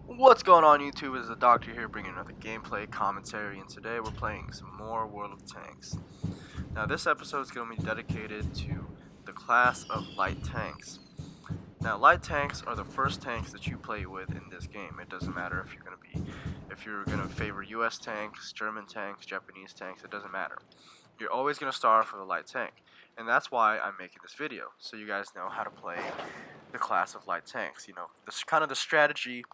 What's going on YouTube? Is the Doctor here bringing another gameplay commentary, and today we're playing some more World of Tanks. Now this episode is going to be dedicated to the class of light tanks. Now light tanks are the first tanks that you play with in this game. It doesn't matter if you're going to favor US tanks, German tanks, Japanese tanks, it doesn't matter. You're always going to start off with a light tank. And that's why I'm making this video, so you guys know how to play the class of light tanks. You know, this kind of the strategy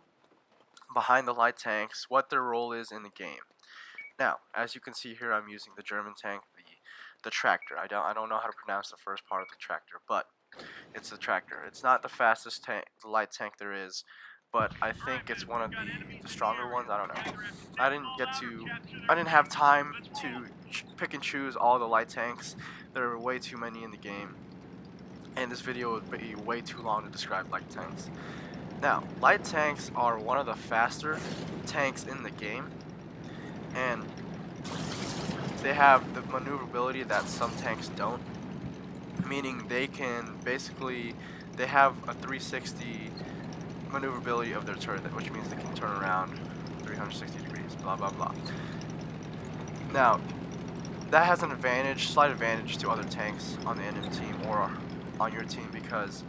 behind the light tanks, what their role is in the game. Now, as you can see here, I'm using the German tank, the tractor. I don't know how to pronounce the first part of the tractor, but it's the tractor. It's not the fastest tank, the light tank there is, but I think it's one of the stronger ones. I don't know. I didn't have time to pick and choose all the light tanks. There are way too many in the game, and this video would be way too long to describe light tanks. Now, light tanks are one of the faster tanks in the game, and they have the maneuverability that some tanks don't, meaning they have a 360 maneuverability of their turret, which means they can turn around 360 degrees, blah blah blah. Now, that has an slight advantage to other tanks on the enemy team or on your team, because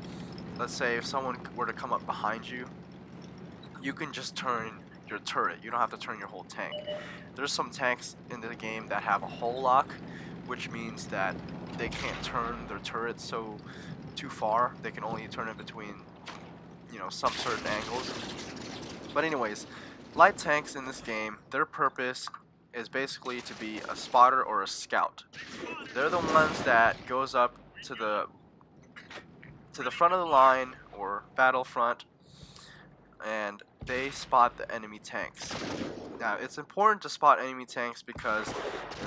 let's say if someone were to come up behind you, you can just turn your turret. You don't have to turn your whole tank. There's some tanks in the game that have a hull lock, which means that they can't turn their turret too far. They can only turn it between, some certain angles. But anyways, light tanks in this game, their purpose is basically to be a spotter or a scout. They're the ones that goes up to the front of the line or battlefront, and they spot the enemy tanks. Now, it's important to spot enemy tanks because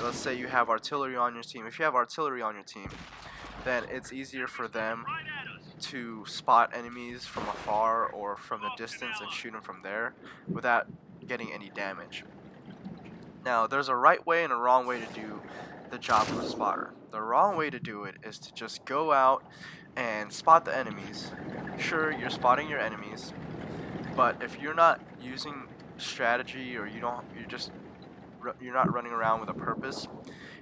let's say you have artillery on your team. If you have artillery on your team, then it's easier for them to spot enemies from afar or from the distance and shoot them from there without getting any damage. Now, there's a right way and a wrong way to do the job of a spotter. The wrong way to do it is to just go out and spot the enemies. Sure, you're spotting your enemies, but if you're not using strategy, or you're not running around with a purpose,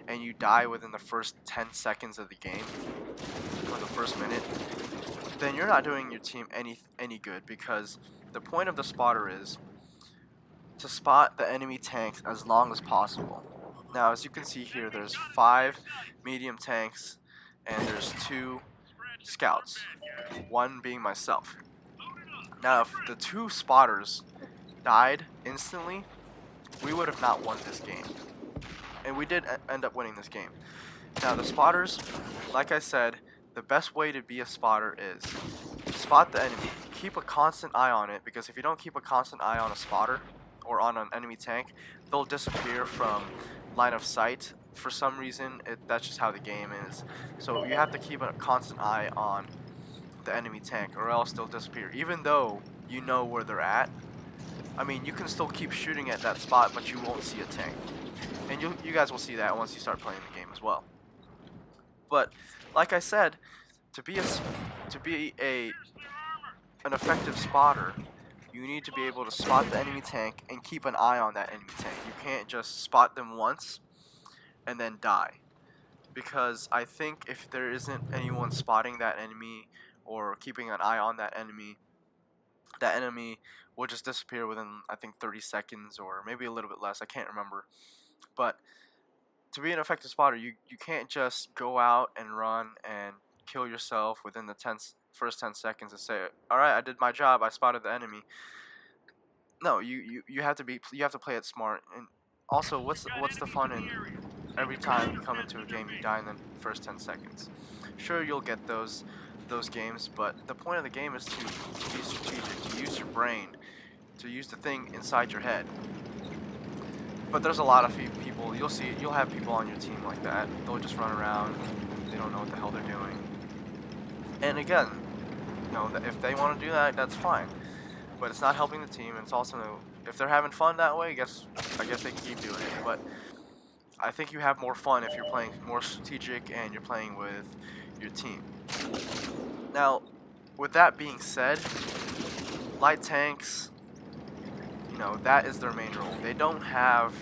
and you die within the first 10 seconds of the game or the first minute, then you're not doing your team any good, because the point of the spotter is to spot the enemy tanks as long as possible. Now, as you can see here, there's 5 medium tanks and there's 2 scouts, one being myself. Now, if the 2 spotters died instantly, we would have not won this game. And we did end up winning this game. Now, the spotters, like I said, the best way to be a spotter is spot the enemy. Keep a constant eye on it, because if you don't keep a constant eye on a spotter or on an enemy tank, they'll disappear from line of sight. For some reason, that's just how the game is. So you have to keep a constant eye on the enemy tank, or else they'll disappear. Even though you know where they're at, I mean, you can still keep shooting at that spot, but you won't see a tank. And you guys will see that once you start playing the game as well. But like I said, to be an effective spotter, you need to be able to spot the enemy tank and keep an eye on that enemy tank. You can't just spot them once and then die, because I think if there isn't anyone spotting that enemy or keeping an eye on that enemy will just disappear within, I think, 30 seconds or maybe a little bit less. I can't remember. But to be an effective spotter, you can't just go out and run and kill yourself within the first 10 seconds and say, alright, I did my job, I spotted the enemy. No, you have to play it smart. And also, what's the fun in every time you come into a game you die in the first 10 seconds? Sure, you'll get those games, but the point of the game is to be strategic, to use your brain, to use the thing inside your head. But there's a lot of people, you'll have people on your team like that. They'll just run around, they don't know what the hell they're doing. And again, if they want to do that, that's fine. But it's not helping the team, and it's also, if they're having fun that way, I guess they can keep doing it. But I think you have more fun if you're playing more strategic and you're playing with your team. Now, with that being said, light tanks you know, that is their main role. They don't have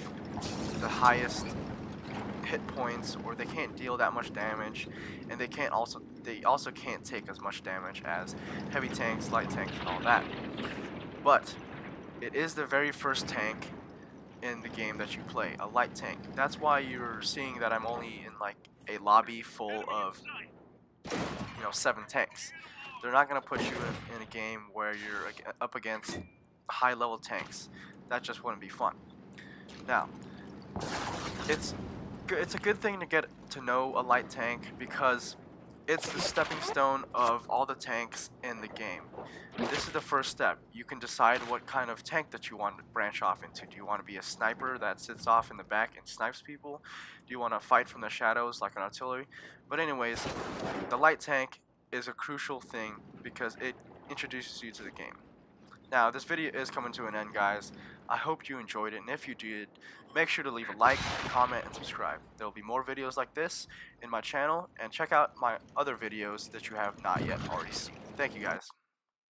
the highest hit points, or they can't deal that much damage, and they also can't take as much damage as heavy tanks, light tanks, and all that. But it is the very first tank in the game that you play, a light tank. That's why you're seeing that I'm only in like a lobby full of, you know, 7 tanks. They're not gonna put you in a game where you're up against high level tanks. That just wouldn't be fun. Now, it's it's a good thing to get to know a light tank because it's the stepping stone of all the tanks in the game. This is the first step. You can decide what kind of tank that you want to branch off into. Do you want to be a sniper that sits off in the back and snipes people? Do you want to fight from the shadows like an artillery? But anyways, the light tank is a crucial thing because it introduces you to the game. Now, this video is coming to an end, guys. I hope you enjoyed it, and if you did, make sure to leave a like, comment, and subscribe. There will be more videos like this in my channel, and check out my other videos that you have not yet already seen. Thank you, guys.